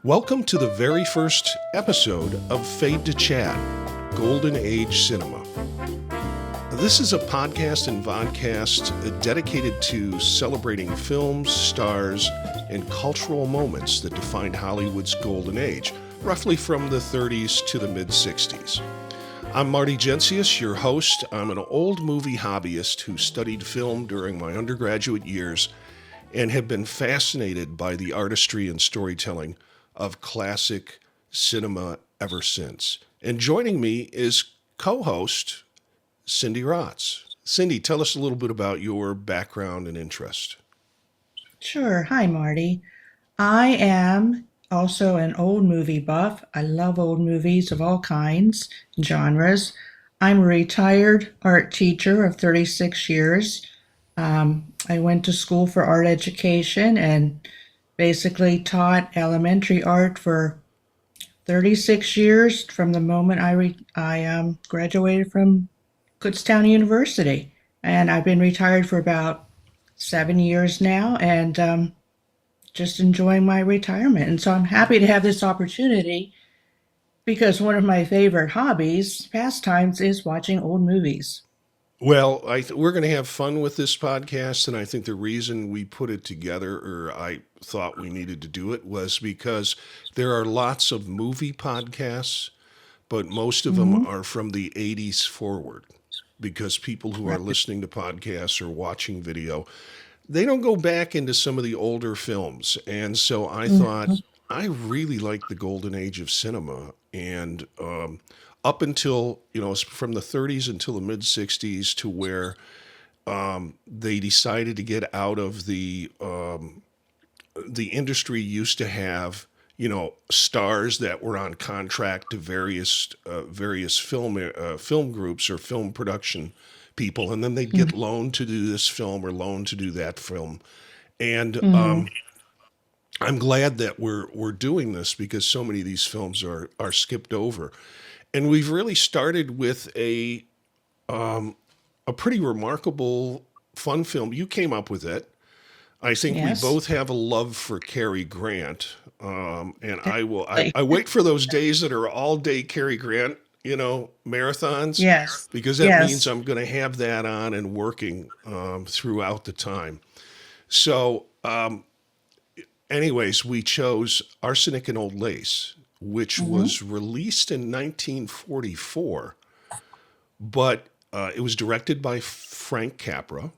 Welcome to the very first episode of Fade to Chat, Golden Age Cinema. This is a podcast and vodcast dedicated to celebrating films, stars, and cultural moments that defined Hollywood's golden age, roughly from the 30s to the mid-60s. I'm Marty, your host. I'm an old movie hobbyist who studied film during my undergraduate years and have been fascinated by the artistry and storytelling of classic cinema ever since. And joining me is co-host Cindy Rotz. Cindy, tell us a little bit about your background and interest. Sure. Hi, Marty. I am also an old movie buff. I love old movies of all kinds and genres. I'm a retired art teacher of 36 years. I went to school for art education and basically taught elementary art for 36 years from the moment I graduated from Kutztown University. And I've been retired for about 7 years now and just enjoying my retirement. And so I'm happy to have this opportunity because one of my favorite hobbies, pastimes, is watching old movies. Well, we're going to have fun with this podcast, and I think the reason we put it together, or I thought we needed to do it, was because there are lots of movie podcasts, but most of them are from the 80s forward, because people who are listening to podcasts or watching video, they don't go back into some of the older films. And so I thought, I really like the golden age of cinema, and up until, from the 30s until the mid 60s to where they decided to get out of the industry used to have, stars that were on contract to various film groups or film production people, and then they'd get loaned to do this film or loaned to do that film. And I'm glad that we're doing this because so many of these films are skipped over. And we've really started with a pretty remarkable, fun film. You came up with it. I think we Yes. both have a love for Cary Grant, and I wait for those days that are all day Cary Grant, marathons, Yes. because that means Yes. I'm going to have that on and working throughout the time. So, anyways, we chose Arsenic and Old Lace, which was released in 1944, but it was directed by Frank Capra,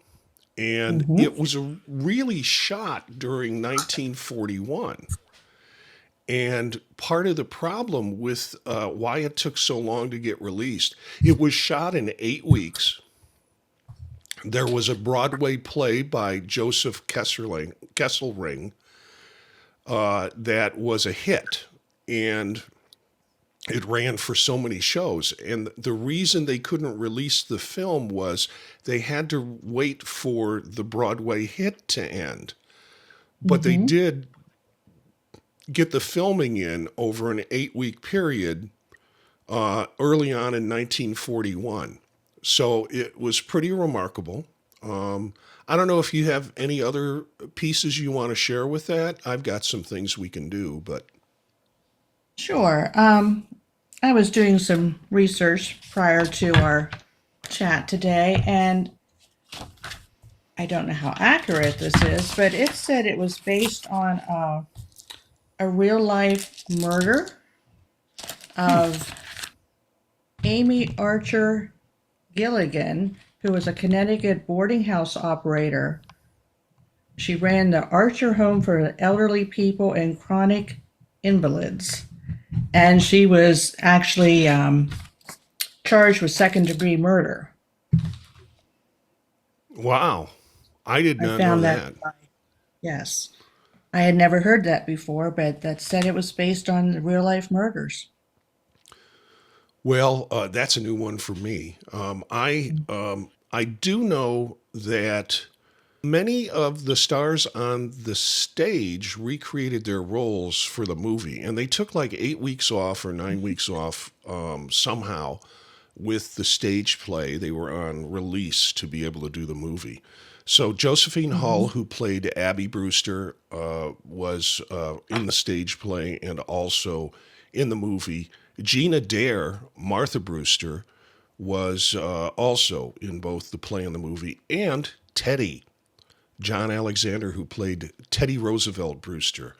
and it was really shot during 1941. And part of the problem with why it took so long to get released, it was shot in 8 weeks. There was a Broadway play by Joseph Kesselring that was a hit. And it ran for so many shows. And the reason they couldn't release the film was they had to wait for the Broadway hit to end. But they did get the filming in over an 8-week period early on in 1941. So it was pretty remarkable. I don't know if you have any other pieces you want to share with that. I've got some things we can do, but... Sure. I was doing some research prior to our chat today, and I don't know how accurate this is, but it said it was based on a real-life murder of Amy Archer Gilligan, who was a Connecticut boarding house operator. She ran the Archer Home for elderly people and chronic invalids. And she was actually charged with second-degree murder. Wow. I did I not know found that. Yes. I had never heard that before, but that said it was based on real-life murders. Well, that's a new one for me. I do know that many of the stars on the stage recreated their roles for the movie, and they took like 8 weeks off or 9 weeks off somehow with the stage play. They were on release to be able to do the movie. So Josephine Hull, who played Abby Brewster, was in the stage play and also in the movie. Adair, MarthaBrewster, was also in both the play and the movie. And Teddy, John Alexander, who played Teddy Roosevelt Brewster,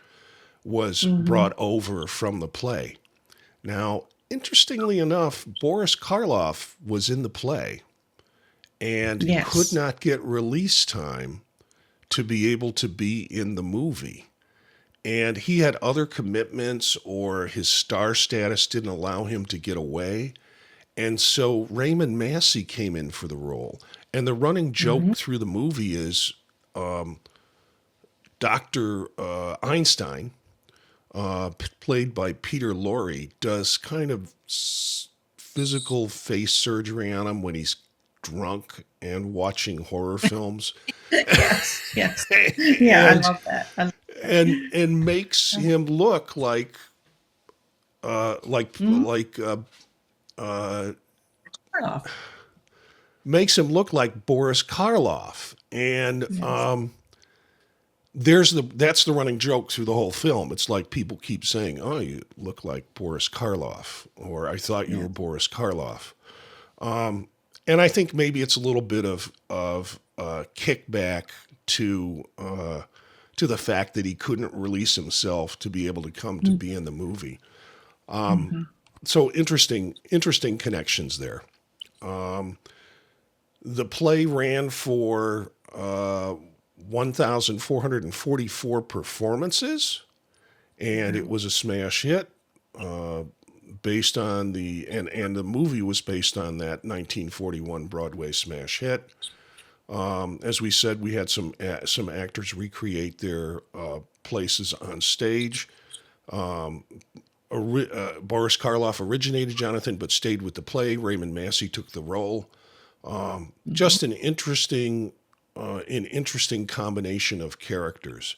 was brought over from the play. Now, interestingly enough, Boris Karloff was in the play and could not get release time to be able to be in the movie. And he had other commitments, or his star status didn't allow him to get away. And so Raymond Massey came in for the role. And the running joke through the movie is Dr. Einstein, played by Peter Lorre, does kind of physical face surgery on him when he's drunk and watching horror films. Yes. Yeah, I love that. And makes him look like makes him look like Boris Karloff. And that's the running joke through the whole film. It's like people keep saying, "Oh, you look like Boris Karloff," or "I thought you were Boris Karloff." And I think maybe it's a little bit of kickback to the fact that he couldn't release himself to be able to come to be in the movie. So interesting connections there. The play ran for 1,444 performances, and it was a smash hit. Based on and the movie was based on that 1941 Broadway smash hit. As we said, we had some actors recreate their places on stage. Boris Karloff originated Jonathan, but stayed with the play. Raymond Massey took the role. Just an interesting combination of characters.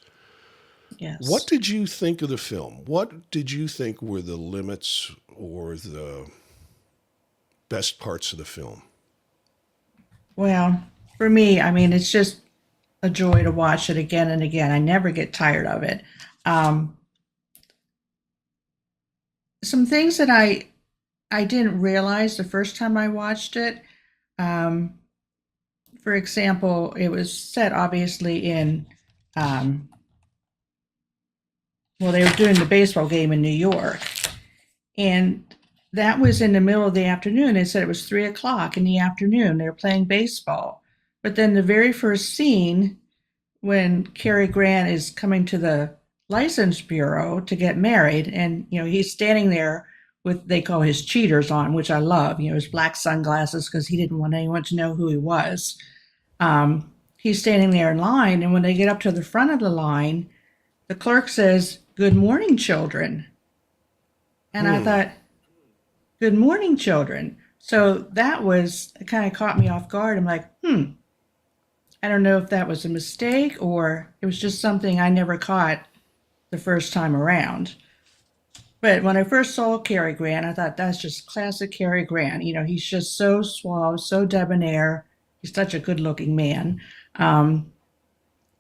Yes. What did you think of the film? What did you think were the limits or the best parts of the film? Well, for me, I mean, it's just a joy to watch it again and again. I never get tired of it. Some things that I didn't realize the first time I watched it. For example, it was set obviously in, they were doing the baseball game in New York, and that was in the middle of the afternoon. They said it was 3:00 in the afternoon. They were playing baseball. But then the very first scene, when Cary Grant is coming to the license bureau to get married, and he's standing there with, they call his cheaters on, which I love, his black sunglasses, because he didn't want anyone to know who he was. He's standing there in line, and when they get up to the front of the line, the clerk says, "Good morning, children." And I thought, "Good morning, children." So that kind of caught me off guard. I'm like, I don't know if that was a mistake or it was just something I never caught the first time around. But when I first saw Cary Grant, I thought that's just classic Cary Grant. He's just so suave, so debonair. He's such a good-looking man. And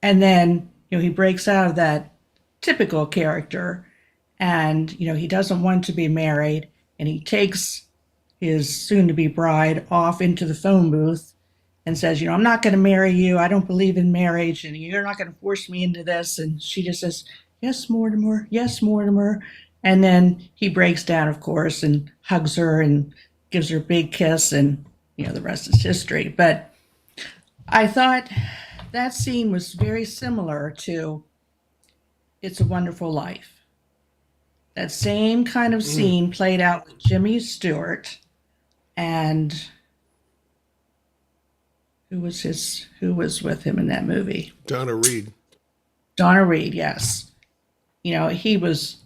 then, he breaks out of that typical character, and, he doesn't want to be married, and he takes his soon-to-be bride off into the phone booth and says, "I'm not going to marry you. I don't believe in marriage, and you're not going to force me into this." And she just says, "Yes, Mortimer. Yes, Mortimer." And then he breaks down, of course, and hugs her and gives her a big kiss, and, the rest is history. But I thought that scene was very similar to It's a Wonderful Life. That same kind of scene played out with Jimmy Stewart and who was with him in that movie? Donna Reed. Donna Reed, yes. He was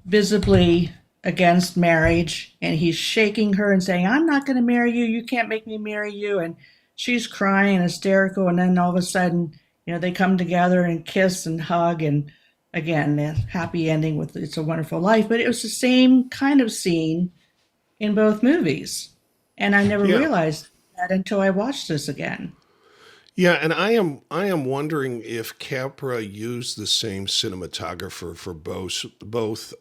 visibly against marriage, and he's shaking her and saying, "I'm not going to marry you. You can't make me marry you." And she's crying and hysterical. And then all of a sudden, they come together and kiss and hug. And again, the happy ending with It's a Wonderful Life. But it was the same kind of scene in both movies. And I never Yeah. realized that until I watched this again. Yeah, and I am wondering if Capra used the same cinematographer for both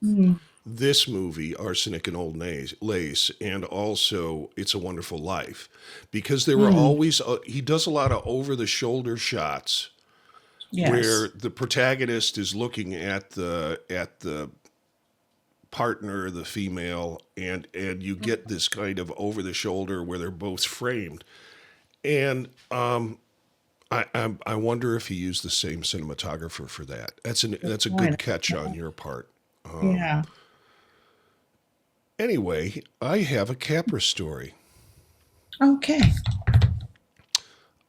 Mm, this movie, Arsenic and Old Lace, and also It's a Wonderful Life, because there were mm, always he does a lot of over the shoulder shots where yes. the protagonist is looking at the partner, the female, and you get this kind of over the shoulder where they're both framed. And I wonder if he used the same cinematographer for that. Good That's a point. good catch on your part. Yeah. Anyway, I have a Capra story. Okay.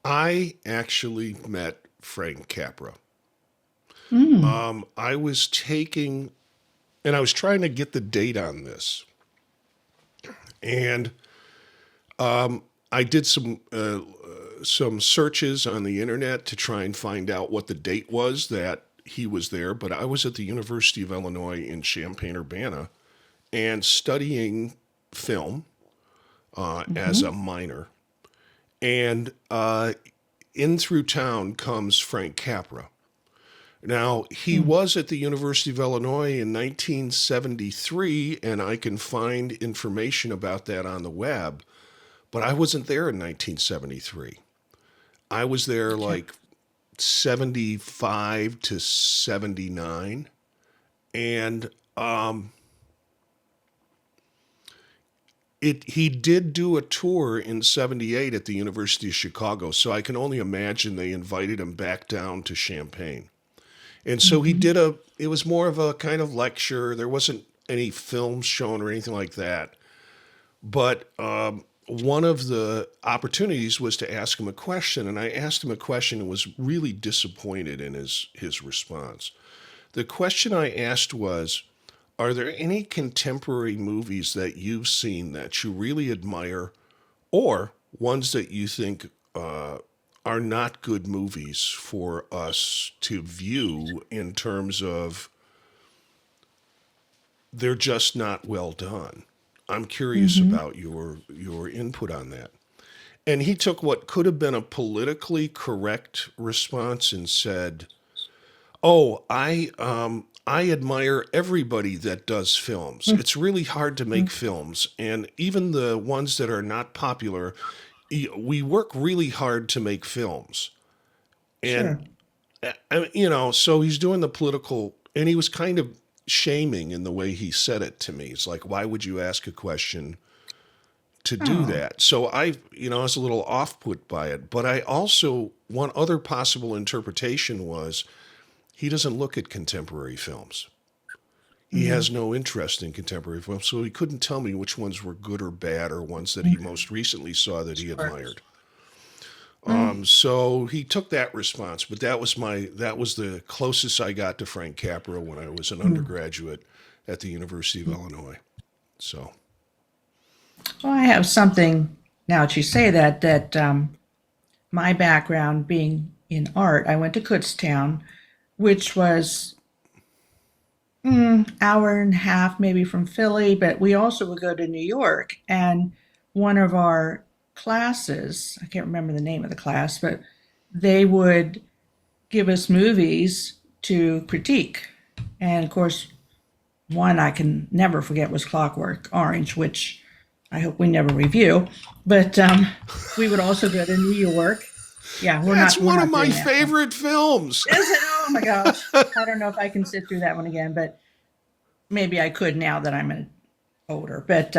I actually met Frank Capra. Mm, I was taking, and I was trying to get the date on this, and I did some searches on the internet to try and find out what the date was that he was there. But I was at the University of Illinois in Champaign-Urbana and studying film as a hmm minor. And in through town comes Frank Capra. Now, he mm, was at the University of Illinois in 1973, and I can find information about that on the web, but I wasn't there in 1973. I was there okay. like 75 to 79. And he did do a tour in 78 at the University of Chicago, so I can only imagine they invited him back down to Champaign. And so he hmm did it was more of a kind of lecture. There wasn't any films shown or anything like that. But one of the opportunities was to ask him a question. And I asked him a question and was really disappointed in his response. The question I asked was, are there any contemporary movies that you've seen that you really admire, or ones that you think are not good movies for us to view in terms of they're just not well done? I'm curious hmm about your input on that. And he took what could have been a politically correct response and said, "Oh, I admire everybody that does films. It's really hard to make films, and even the ones that are not popular, we work really hard to make films." And Sure. so he's doing the political, and he was kind of shaming in the way he said it to me. It's like, why would you ask a question to do Oh. that? So I was a little off put by it. But I also, one other possible interpretation was he doesn't look at contemporary films. He Mm, has no interest in contemporary films, so he couldn't tell me which ones were good or bad or ones that he most recently saw that he sure. admired. Mm, So he took that response, but that was the closest I got to Frank Capra when I was an mm. undergraduate at the University of Illinois. So Well, I have something now that you say that my background being in art, I went to Kutztown, which was hour and a half maybe from Philly, but we also would go to New York. And one of our classes, I can't remember the name of the class, but they would give us movies to critique. And of course, one I can never forget was Clockwork Orange, which I hope we never review. But we would also go to New York. Yeah, we're that's not we're one of not my doing that one. favorite films. Is it? Oh my gosh! I don't know if I can sit through that one again, but maybe I could now that I'm older. But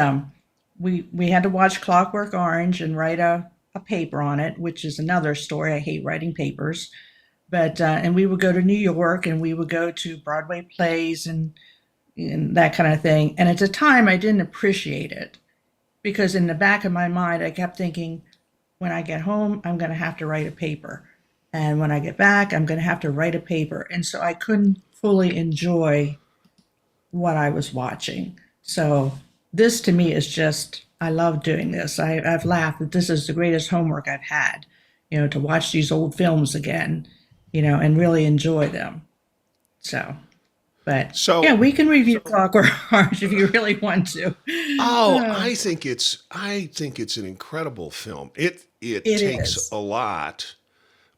we had to watch Clockwork Orange and write a paper on it, which is another story. I hate writing papers. But and we would go to New York and we would go to Broadway plays and that kind of thing. And at the time, I didn't appreciate it because in the back of my mind, I kept thinking, when I get home, I'm going to have to write a paper. And when I get back, I'm going to have to write a paper. And so I couldn't fully enjoy what I was watching. So this to me is just, I love doing this. I've laughed that this is the greatest homework I've had, to watch these old films again, and really enjoy them. So, But yeah, So, we can review Clockwork Orange if you really want to. oh, Uh, I think it's an incredible film. It it takes is. a lot,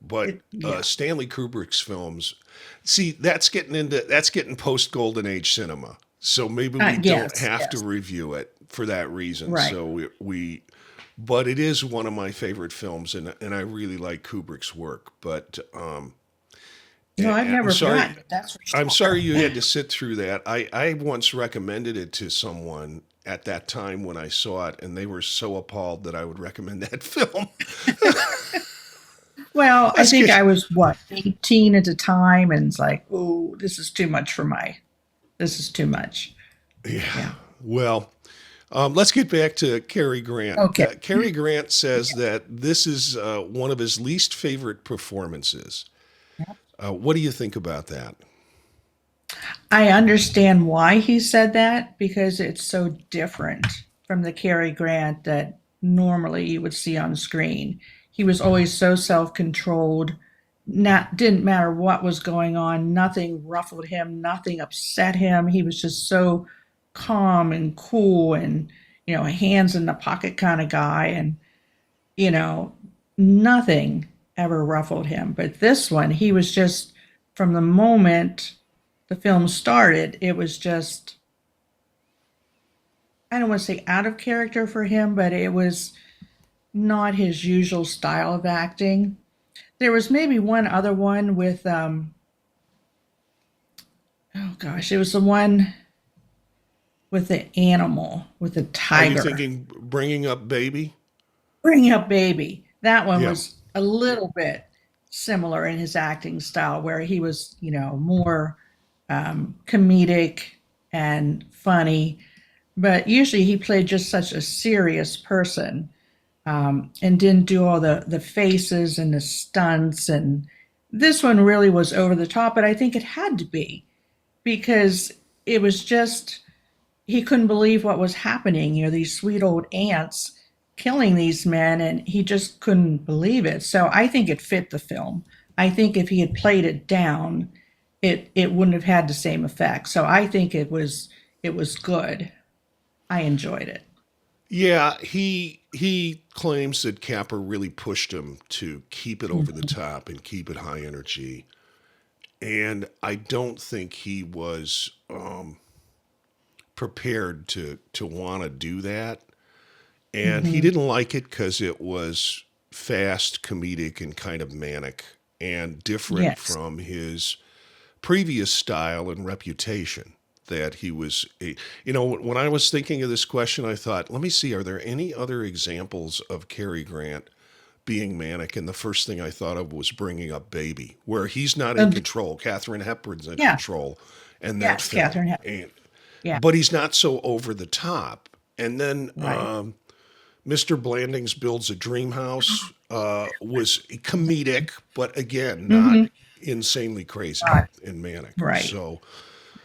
but Yeah. Stanley Kubrick's films, see, that's getting post Golden Age cinema. So maybe we don't Yes. have to Yes. review it for that reason. Right. So but it is one of my favorite films, and I really like Kubrick's work. But No, I've I'm never sorry, forgotten it. That's for I'm sorry sure. you had to sit through that. I once recommended it to someone at that time when I saw it, and they were so appalled that I would recommend that film. Well, I Let's think get, I was what 18 at the time, and it's like, oh, this is too much for my. This is too much. yeah. Yeah. Well, let's get back to Cary Grant. Okay. Cary Grant says that this is one of his least favorite performances. What do you think about that? I understand why he said that because it's so different from the Cary Grant that normally you would see on screen. He was always so self-controlled. Not didn't matter what was going on, nothing ruffled him, nothing upset him. He was just so calm and cool and hands in the pocket kind of guy and you know nothing ever ruffled him. But this one, he was just from the moment the film started, it was just, I don't want to say out of character for him, but it was not his usual style of acting. There was maybe one other one with, oh gosh, it was the one with the animal, with the Are you tiger. thinking Bringing Up Baby? Bring Up Baby. That one Yeah. was a little bit similar in his acting style, where he was, more comedic and funny. But usually he played just such a serious person, and didn't do all the faces and the stunts. And this one really was over the top, but I think it had to be because it was just, he couldn't believe what was happening. These sweet old ants killing these men, and he just couldn't believe it. So I think it fit the film. I think if he had played it down, it wouldn't have had the same effect. So I think it was good. I enjoyed it. Yeah, he claims that Capra really pushed him to keep it over the top and keep it high energy. And I don't think he was prepared to want to do that. And he Hmm. didn't like it because it was fast, comedic, and kind of manic and different Yes. from his previous style and reputation. That he was, when I was thinking of this question, I thought, let me see, are there any other examples of Cary Grant being manic? And the first thing I thought of was Bringing Up Baby, where he's not in Um, control. Katharine Hepburn's in yeah. control in that Yes, film. Catherine. And, Yeah. but he's not so over the top. And then Right. Mr. Blandings Builds a Dream House was comedic, but again, not Hmm. insanely crazy Right. and manic. Right. So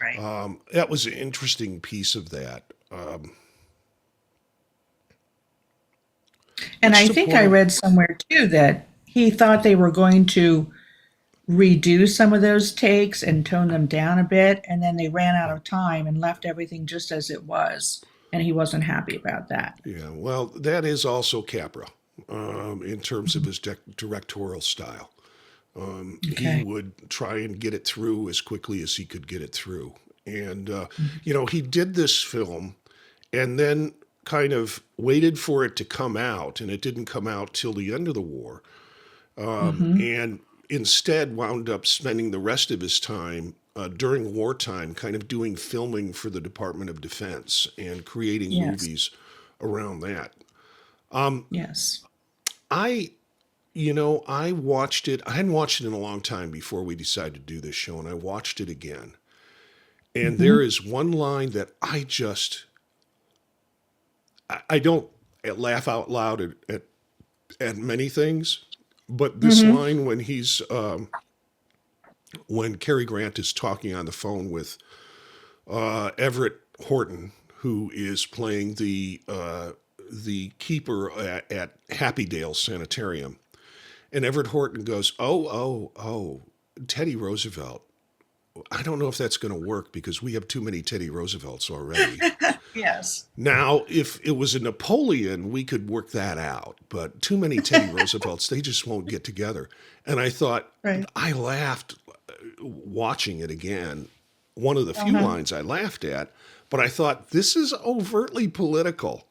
Right. that was an interesting piece of that. And What's I the think I point? read somewhere too that he thought they were going to redo some of those takes and tone them down a bit, and then they ran out of time and left everything just as it was, and he wasn't happy about that. Yeah, well, that is also Capra in terms of his directorial style. He Okay. would try and get it through as quickly as he could get it through. And, Mhm. he did this film and then kind of waited for it to come out, and it didn't come out till the end of the war. Mhm. And instead wound up spending the rest of his time during wartime kind of doing filming for the Department of Defense and creating Yes. movies around that. Yes. I, I watched it. I hadn't watched it in a long time before we decided to do this show, and I watched it again. And there Mhm. is one line that I don't laugh out loud at many things, but this Mhm. line when Cary Grant is talking on the phone with Everett Horton, who is playing the keeper at Happy Dale Sanitarium, and Everett Horton goes, "Oh, oh, oh, Teddy Roosevelt." I don't know if that's going to work because we have too many Teddy Roosevelts already. Yes. Now, if it was a Napoleon, we could work that out. But too many Teddy Roosevelts, they just won't get together. And I thought, Right. I laughed watching it again. One of the few Uh-huh. lines I laughed at, but I thought, this is overtly political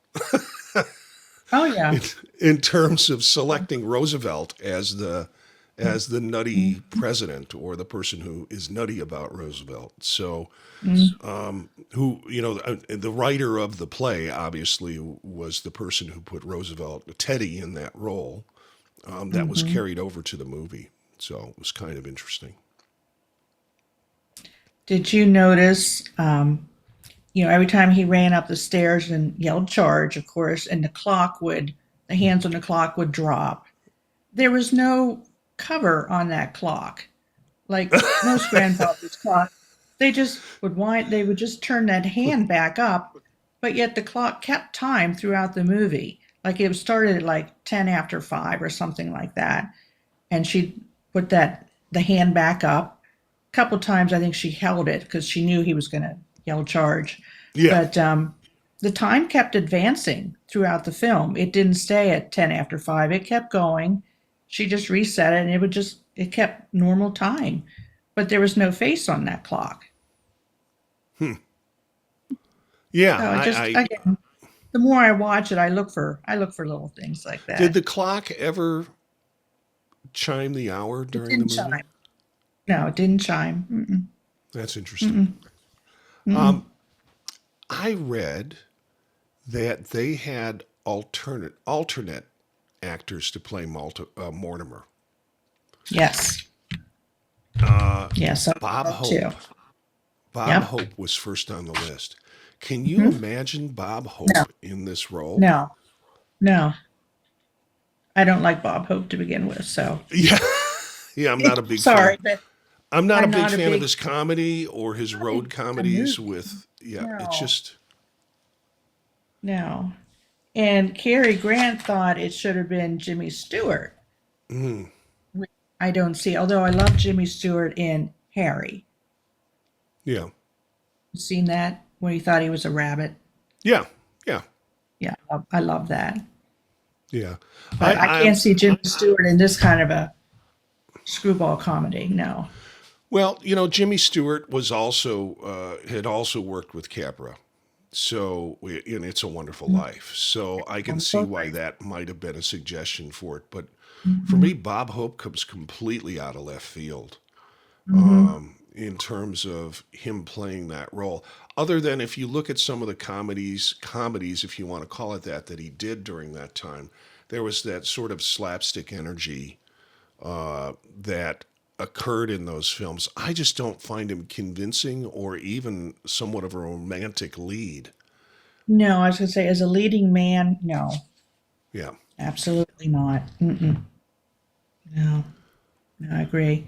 Oh, yeah. in terms of selecting Roosevelt as the nutty president or the person who is nutty about Roosevelt. So, who, the writer of the play obviously was the person who put Teddy in that role. That was carried over to the movie. So it was kind of interesting. Did you notice, every time he ran up the stairs and yelled charge, of course, and the hands on the clock would drop. There was no cover on that clock. Like most grandfather's clock, they just would they would just turn that hand back up, but yet the clock kept time throughout the movie. Like it started at like 10 after 5 or something like that. And she'd put the hand back up. A couple times I think she held it because she knew he was going to yell charge. Yeah. But the time kept advancing throughout the film. It didn't stay at 10 after 5. It kept going. She just reset it and it kept normal time. But there was no face on that clock. Yeah. So again, the more I watch it, I look for little things like that. Did the clock ever chime the hour during the movie? Chime. No, it didn't chime. Mm-mm. That's interesting. Mm-mm. I read that they had alternate actors to play Mortimer. Yes. Yes. Bob Hope. Too. Bob Hope was first on the list. Can you imagine Bob Hope in this role? No. I don't like Bob Hope to begin with, so. Yeah, I'm not a big Sorry, fan. but I'm not a big fan of his comedy or his road comedies with, it's just. No. And Cary Grant thought it should have been Jimmy Stewart. I don't see, although I love Jimmy Stewart in Harry. Yeah. You seen that? Where he thought he was a rabbit? Yeah. Yeah, I love that. Yeah. But I can't see Jimmy Stewart in this kind of a screwball comedy, no. Well, Jimmy Stewart was also had also worked with Capra, so in It's a Wonderful Life. So I can see why that might have been a suggestion for it. But for me, Bob Hope comes completely out of left field in terms of him playing that role. Other than if you look at some of the comedies, if you want to call it that he did during that time, there was that sort of slapstick energy that occurred in those films. I just don't find him convincing or even somewhat of a romantic lead. No, I was going to say, as a leading man, no. Yeah. Absolutely not. Mm-mm. No, I agree.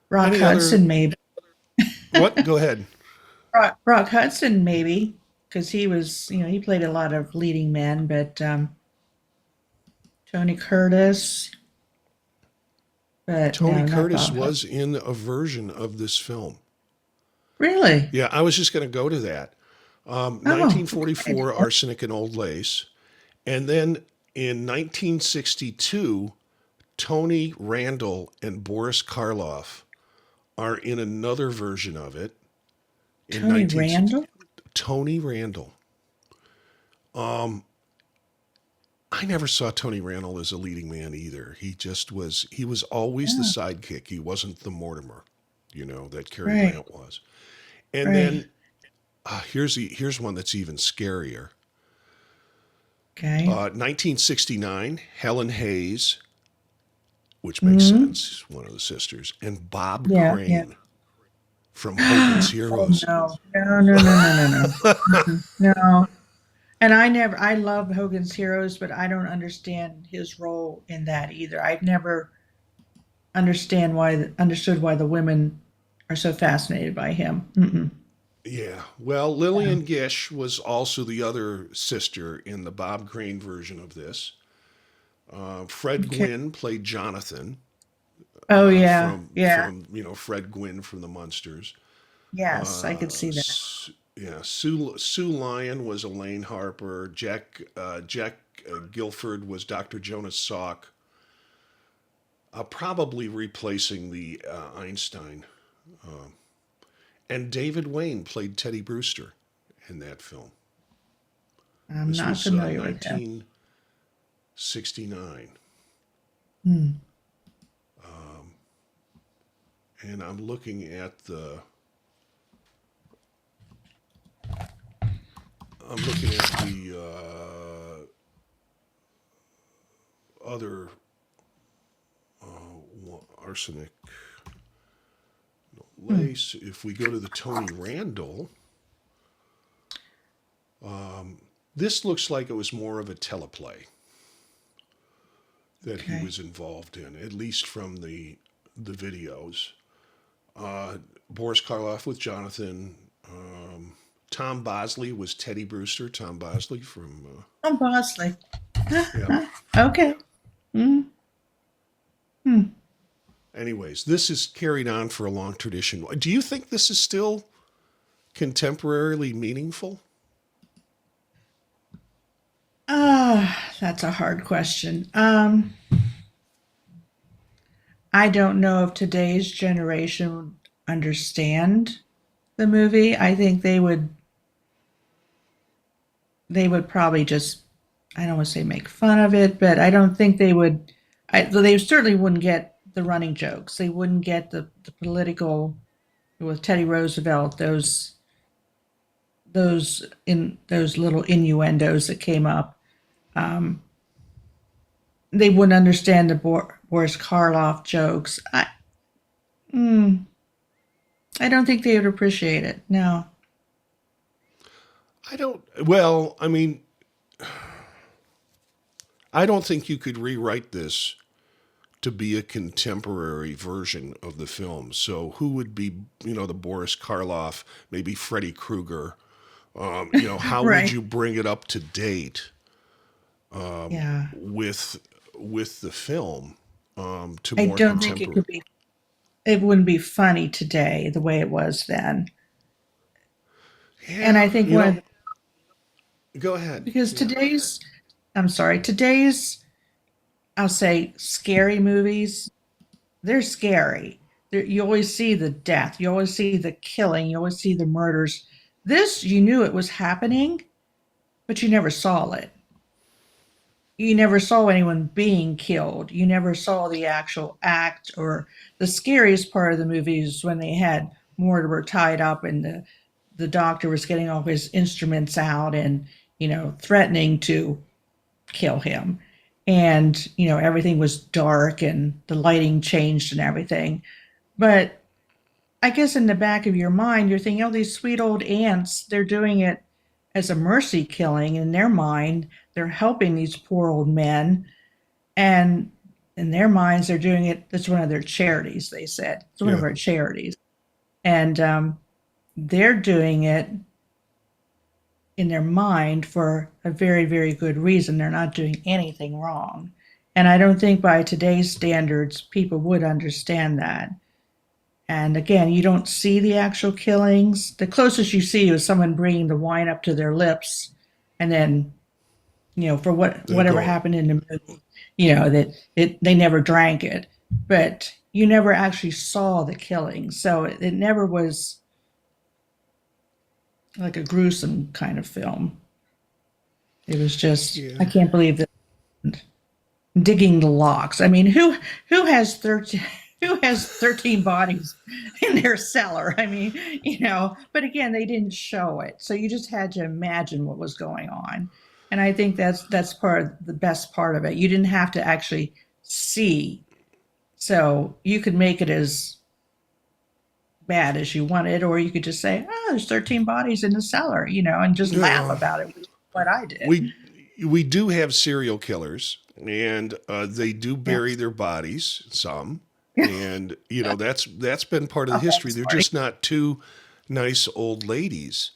Rock Hudson, maybe. What? Go ahead. Rock Hudson, maybe, because he was, he played a lot of leading men, but Tony Curtis. But Tony no, Curtis was in a version of this film. Really? Yeah, I was just going to go to that. 1944, Arsenic and Old Lace. And then in 1962, Tony Randall and Boris Karloff are in another version of it. Tony Randall? Tony Randall. I never saw Tony Randall as a leading man either. He was always the sidekick. He wasn't the Mortimer, that Cary Grant was. And then here's one that's even scarier. Okay. 1969, Helen Hayes, which makes sense, one of the sisters, and Bob Crane from Hogan's Heroes. Oh, no. No. And I love Hogan's Heroes, but I don't understand his role in that either. I've never understood why the women are so fascinated by him. Mm-mm. Yeah. Well, Lillian Gish was also the other sister in the Bob Crane version of this. Fred Gwynne played Jonathan. Oh yeah, from yeah, Fred Gwynn from the Munsters. yes, I could see that. Yeah, Sue Lyon was Elaine Harper. Jack Guilford was Dr. Jonas Salk, probably replacing the Einstein. And David Wayne played Teddy Brewster in that film. I'm This not was familiar with him. 1969. Hmm. And I'm looking at the other Arsenic Hmm. Lace. If we go to the Tony Randall, this looks like it was more of a teleplay that he Okay. was involved in, at least from the videos. Boris Karloff with Jonathan. Tom Bosley was Teddy Brewster. Tom Bosley from Oh, Bosley. yeah. Okay. Mm. Hmm. Anyways, this is carried on for a long tradition. Do you think this is still contemporarily meaningful? That's a hard question. I don't know if today's generation would understand the movie. I think they would probably just, I don't want to say make fun of it, but I don't think they would. They certainly wouldn't get the running jokes. They wouldn't get the political with Teddy Roosevelt, those little innuendos that came up. Um, they wouldn't understand the Boris Karloff jokes. Mm, I don't think they would appreciate it. No. I don't. Well, I mean, I don't think you could rewrite this to be a contemporary version of the film. So who would be, the Boris Karloff, maybe Freddy Krueger? How would Right. you bring it up to date Yeah. with the film to I more don't think it contemporary? could be. It wouldn't be funny today the way it was then. And Yeah, I think one of the, go ahead. because Yeah, today's, I'll say scary movies, they're scary. You always see the death, you always see the killing, you always see the murders. This, you knew it was happening, but you never saw it. You never saw anyone being killed. You never saw the actual act. Or the scariest part of the movie is when they had Mortimer tied up and the doctor was getting all his instruments out and threatening to kill him. And everything was dark and the lighting changed and everything. But I guess in the back of your mind, you're thinking, oh, these sweet old aunts, they're doing it as a mercy killing. In their mind, they're helping these poor old men. And in their minds, they're doing it. That's one of their charities, they said. It's one of yeah, our charities. And they're doing it in their mind for a very, very good reason. They're not doing anything wrong. And I don't think by today's standards, people would understand that. And again, you don't see the actual killings. The closest you see is someone bringing the wine up to their lips, and then for they're whatever going. happened in the movie, that they never drank it, but you never actually saw the killing, so it never was like a gruesome kind of film. It was just, I Yeah. can't believe that digging the locks. I mean, who has 13 who has 13 bodies in their cellar? I mean, but again, they didn't show it. So you just had to imagine what was going on. And I think that's part of the best part of it. You didn't have to actually see. So you could make it as bad as you wanted, or you could just say, oh, there's 13 bodies in the cellar, and just laugh No, about it, which is what I did. we we do have serial killers, and they do bury Yes. their bodies. Some, and that's been part of the Oh, history. thanks, They're Marty. just not two nice old ladies,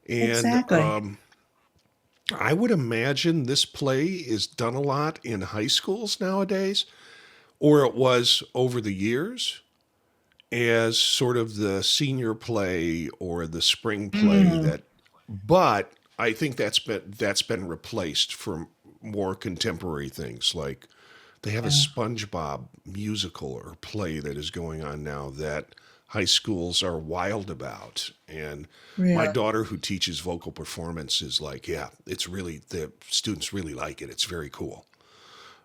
and Exactly. I would imagine this play is done a lot in high schools nowadays. or it was over the years as sort of the senior play or the spring play that, but I think that's been replaced for more contemporary things. Like they have a Yeah. SpongeBob musical or play that is going on now that high schools are wild about. And my Really? daughter, who teaches vocal performance, is like, yeah, it's really, the students really like it. It's very cool.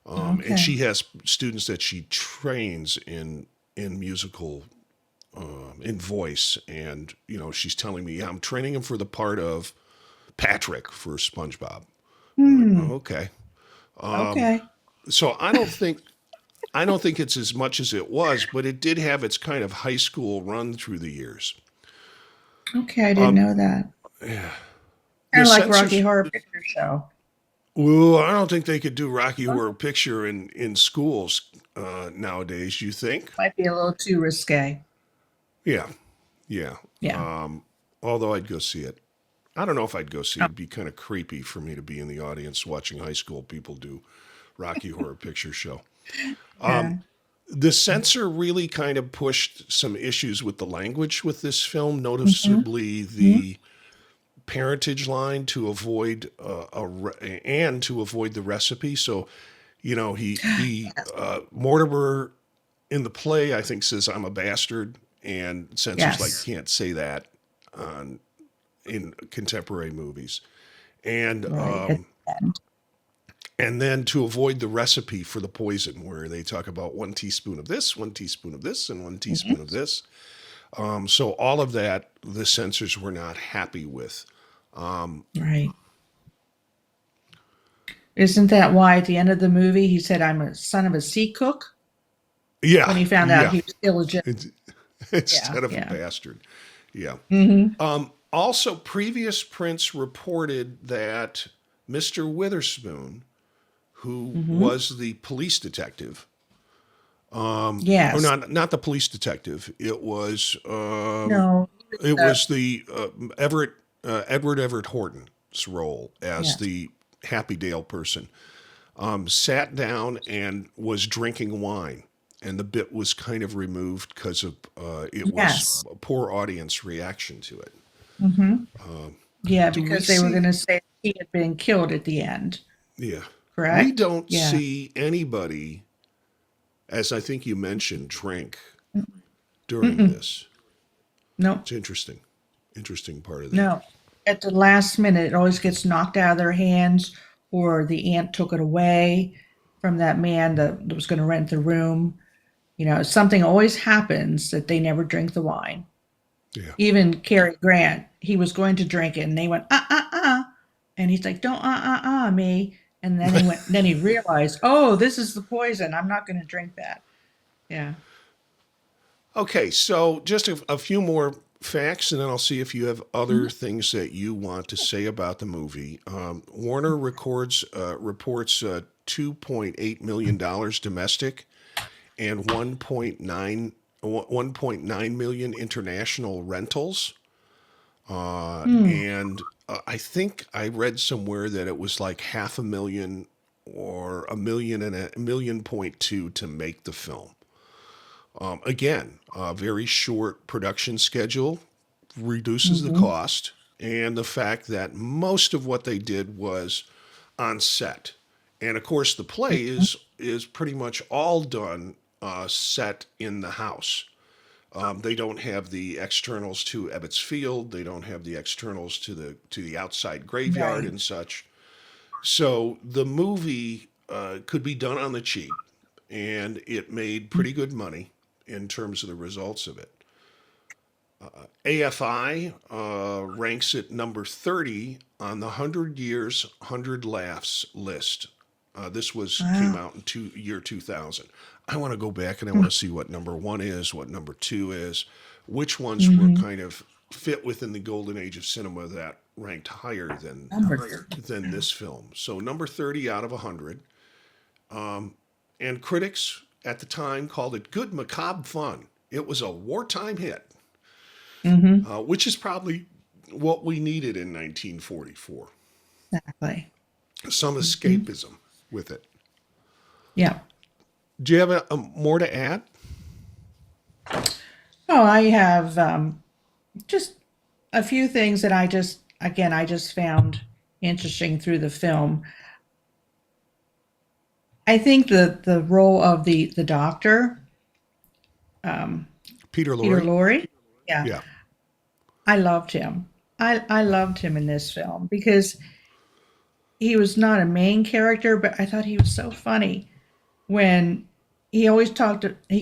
And Okay. she has students that she trains in musical, in voice, and she's telling me, yeah, I'm training him for the part of Patrick for SpongeBob. I'm like, Hmm. oh, okay. Okay. So I don't think it's as much as it was, but it did have its kind of high school run through the years. Okay. I didn't know that. The Kind of like Rocky censors. Horror Picture Show. Well, I don't think they could do Rocky Horror Picture in schools nowadays. You think? Might be a little too risque. Yeah, yeah. Yeah. Although I'd go see it. I don't know if I'd go see it. Oh, It'd be kind of creepy for me to be in the audience watching high school people do Rocky Horror Picture Show. yeah. The censor really kind of pushed some issues with the language with this film, Hmm. noticeably the parentage line to avoid and to avoid the recipe. So, he Mortimer in the play, I think, says I'm a bastard, and censors like Yes. can't say that in contemporary movies, and Right. At the end. and then to avoid the recipe for the poison, where they talk about 1 teaspoon of this, 1 teaspoon of this, and 1 teaspoon of this. So all of that, the censors were not happy with. Right. Isn't that why at the end of the movie he said, I'm a son of a sea cook Yeah, when he found out yeah. he was illegitimate? It's, Yeah. instead of a Yeah. bastard. Yeah. Hmm. Also, previous prints reported that Mr. Witherspoon, who Hmm. was the police detective, or Yes. not the police detective, No. it Uh, was the Edward Everett Horton's role as yes. the Happy Dale person, sat down and was drinking wine. And the bit was kind of removed because of it was Yes. a poor audience reaction to it. Hmm. Yeah, Do we because they were going see? to say he had been killed at the end. Yeah. We Correct? don't Yeah. see anybody, as I think you mentioned, drink during Mm-mm. this. No. It's interesting. Interesting part of that. No. At the last minute, it always gets knocked out of their hands, or the aunt took it away from that man that was going to rent the room. Something always happens that they never drink the wine. Yeah. Even Cary Grant, he was going to drink it, and they went and he's like, "Don't me." And then then he realized, "Oh, this is the poison. I'm not going to drink that." Yeah. Okay, so just a few more facts, and then I'll see if you have other Mhm. things that you want to say about the movie. Warner reports $2.8 million domestic and 1.9 million international rentals. Mm. And I think I read somewhere that it was like half a million or a million and a million point two to make the film. Again, a very short production schedule reduces the Mhm. cost, and the fact that most of what they did was on set. And of course, the play is pretty much all done set in the house. They don't have the externals to Ebbets Field. They don't have the externals to the outside graveyard Right. and such. So the movie could be done on the cheap, and it made pretty good money in terms of the results of it. AFI ranks it number 30 on the 100 Years, 100 Laughs list. This came Wow. out in year 2000. I want to go back and I want to see what number one is, what number two is, which ones were Mm-hmm. kind of fit within the golden age of cinema that ranked higher Number 30. than this film. So number 30 out of 100. And critics at the time called it good macabre fun. It was a wartime hit, Mm-hmm. which is probably what we needed in 1944. Exactly. Some Hmm. escapism with it. Yeah. Do you have more to add? Oh, I have just a few things that I just found interesting through the film. I think the role of the doctor, um, Peter Peter Lorre? Lorre, yeah, Yeah. I loved him. I loved him in this film because he was not a main character, but I thought he was so funny when he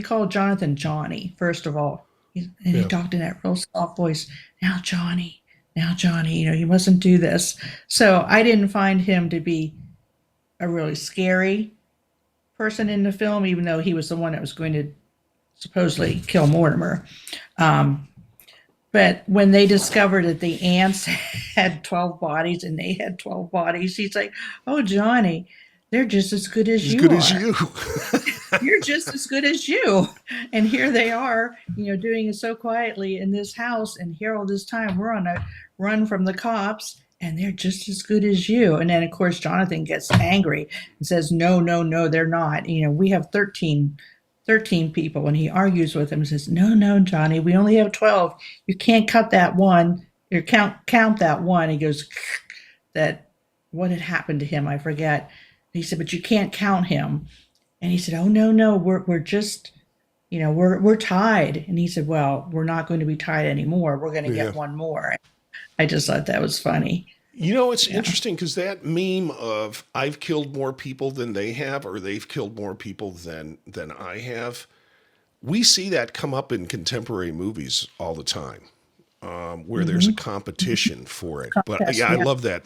called Jonathan Johnny, first of all. And he Yeah. talked in that real soft voice. Now, Johnny, you mustn't do this. So I didn't find him to be a really scary person in the film, even though he was the one that was going to supposedly kill Mortimer. Um, but when they discovered that the ants had 12 bodies and they had 12 bodies, he's like, "Oh, Johnny, they're just as good as As you good as are. you. You're just as good as you." And here they are, doing it so quietly in this house. And here all this time, we're on a run from the cops, and they're just as good as you. And then, of course, Jonathan gets angry and says, "No, no, no, they're not. We have 13 people." And he argues with him and says, "No, no, Johnny, we only have 12. You can't cut that one. You count that one." He goes, that what had happened to him, I forget. He said, "But you can't count him." And he said, "Oh, no, no, we're just, we're tied." And he said, "Well, we're not going to be tied anymore. We're going to Yeah. get one more." I just thought that was funny. It's Yeah. interesting because that meme of I've killed more people than they have, or they've killed more people than I have, we see that come up in contemporary movies all the time, where there's a Mm-hmm. competition for it. But Contest, yeah, I yeah. love that.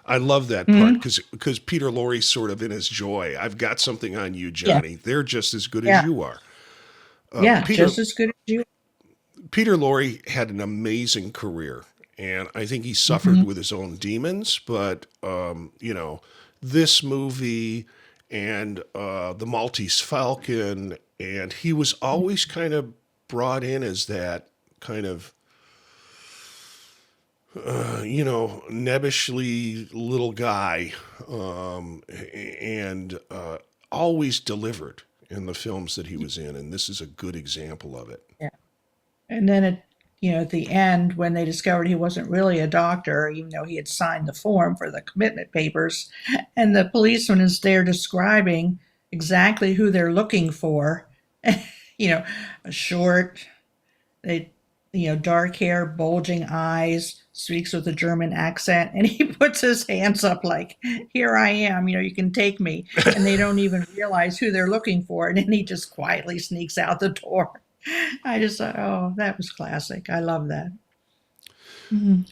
I love that part Mm-hmm. because Peter Lorre's sort of in his joy. I've got something on you, Yeah. Johnny. They're just as good as Yeah. you are. Yeah. Peter Just as good as you. Peter Lorre had an amazing career, and I think he suffered Mm-hmm. with his own demons. But this movie and the Maltese Falcon, and he was always kind of brought in as that kind of nebbishly little guy, and always delivered in the films that he was in, and this is a good example of it. Yeah. And then at the end, when they discovered he wasn't really a doctor, even though he had signed the form for the commitment papers, and the policeman is there describing exactly who they're looking for, a short, they, dark hair, bulging eyes, speaks with a German accent, and he puts his hands up like, "Here I am, you can take me." And they don't even realize who they're looking for, and then he just quietly sneaks out the door. I just thought, oh, that was classic. I love that. Mhm.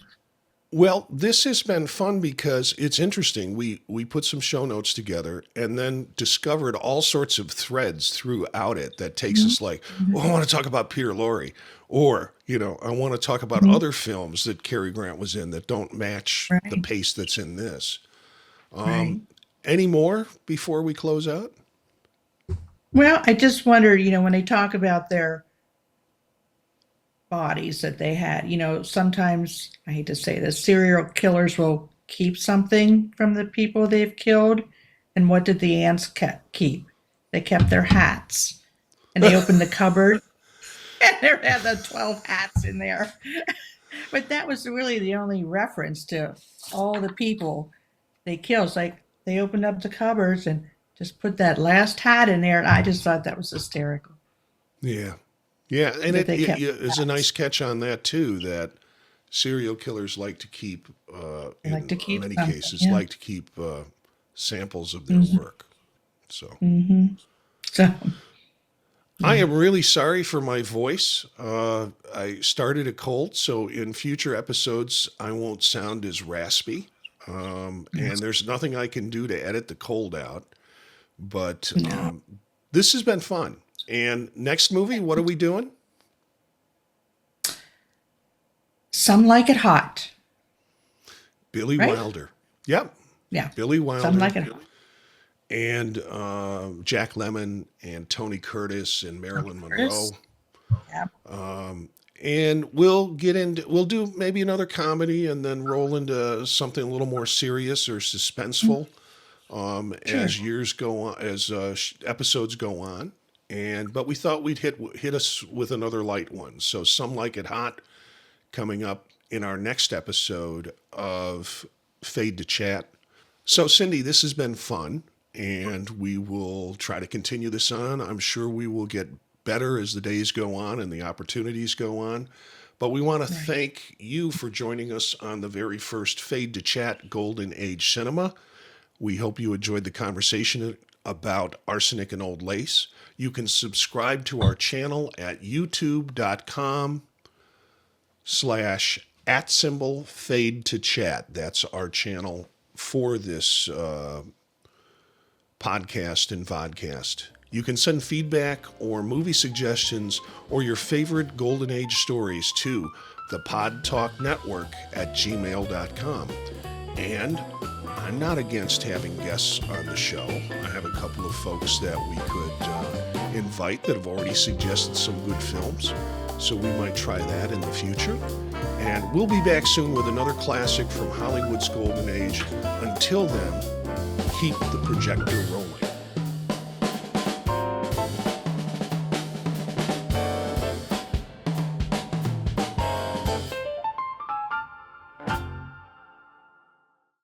Well, this has been fun because it's interesting. We put some show notes together and then discovered all sorts of threads throughout it that takes Mhm. us like, oh, I Mhm. want to talk about Peter Lorre, or I want to talk about Mhm. other films that Cary Grant was in that don't match the Right, pace that's in this. right. Any more before we close out? Well, I just wondered, when they talk about their bodies that they had, sometimes, I hate to say this, serial killers will keep something from the people they've killed. And what did the ants keep? They kept their hats. And they opened the cupboard, and there had the 12 hats in there. But that was really the only reference to all the people they killed. It's like they opened up the cupboards and just put that last hat in there. And I just thought that was hysterical Yeah. Yeah, and that it, they it, kept it is a hats. nice catch on that too. That serial killers like to keep, They like to in keep many something. cases, Yeah. like to keep samples of their Hmm. work. So Hmm. So, I yeah. am really sorry for my voice. I started a cold, so in future episodes I won't sound as raspy. And there's nothing I can do to edit the cold out. But No. this has been fun. And next movie, what are we doing? Some like it hot, Billy right? Wilder. Yep, Yeah. Billy Some Wilder like it hot. and Jack Lemmon and Tony Curtis and Tony Marilyn Curtis. Monroe. Yeah. And we'll do maybe another comedy and then roll into something a little more serious or suspenseful. as years go on, as episodes go on. But we thought we'd hit us with another light one. So Some Like It Hot coming up in our next episode of Fade to Chat. So Cindy, this has been fun, and we will try to continue this on. I'm sure we will get better as the days go on and the opportunities go on. But we want to thank you for joining us on the very first Fade to Chat Golden Age Cinema. We hope you enjoyed the conversation about Arsenic and Old Lace. You can subscribe to our channel at youtube.com/@fade to chat. That's our channel for this podcast and vodcast. You can send feedback or movie suggestions or your favorite Golden Age stories to the Pod Talk Network at gmail.com. And I'm not against having guests on the show. I have a couple of folks that we could invite that have already suggested some good films. So we might try that in the future. And we'll be back soon with another classic from Hollywood's Golden Age. Until then, keep the projector rolling.